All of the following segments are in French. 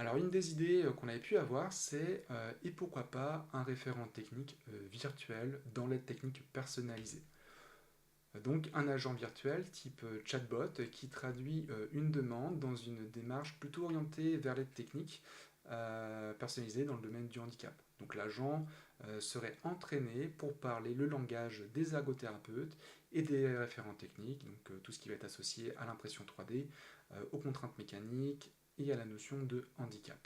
Alors une des idées qu'on avait pu avoir, c'est et pourquoi pas un référent technique virtuel dans l'aide technique personnalisée. Donc un agent virtuel type chatbot qui traduit une demande dans une démarche plutôt orientée vers l'aide technique personnalisée dans le domaine du handicap. Donc l'agent serait entraîné pour parler le langage des ergothérapeutes et des référents techniques, donc tout ce qui va être associé à l'impression 3D, aux contraintes mécaniques et à la notion de handicap.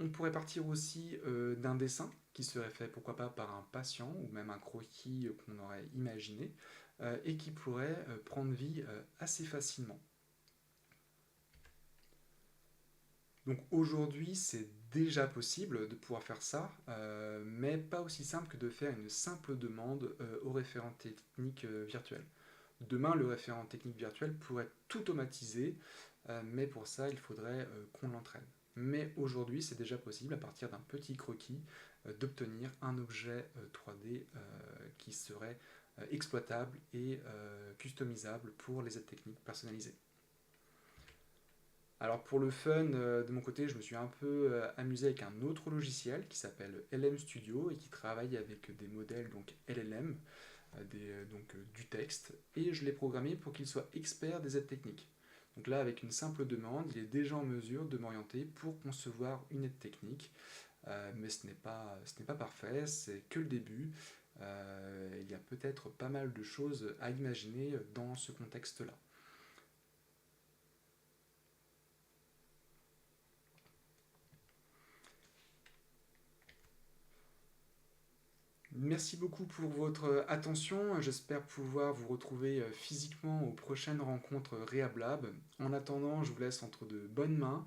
On pourrait partir aussi d'un dessin qui serait fait pourquoi pas par un patient ou même un croquis qu'on aurait imaginé et qui pourrait prendre vie assez facilement. Donc aujourd'hui c'est déjà possible de pouvoir faire ça, mais pas aussi simple que de faire une simple demande au référent technique virtuel. Demain le référent technique virtuel pourrait tout automatiser, mais pour ça il faudrait qu'on l'entraîne. Mais aujourd'hui, c'est déjà possible, à partir d'un petit croquis, d'obtenir un objet 3D qui serait exploitable et customisable pour les aides techniques personnalisées. Alors pour le fun, de mon côté, je me suis un peu amusé avec un autre logiciel qui s'appelle LM Studio et qui travaille avec des modèles donc LLM, du texte, et je l'ai programmé pour qu'il soit expert des aides techniques. Donc là, avec une simple demande, il est déjà en mesure de m'orienter pour concevoir une aide technique, mais ce n'est pas parfait, c'est que le début. Il y a peut-être pas mal de choses à imaginer dans ce contexte-là. Merci beaucoup pour votre attention. J'espère pouvoir vous retrouver physiquement aux prochaines rencontres Rehablab. En attendant, je vous laisse entre de bonnes mains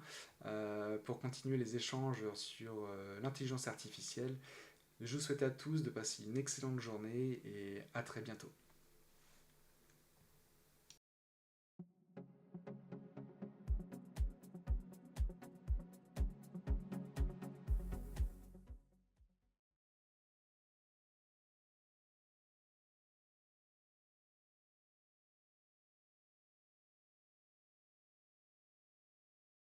pour continuer les échanges sur l'intelligence artificielle. Je vous souhaite à tous de passer une excellente journée et à très bientôt.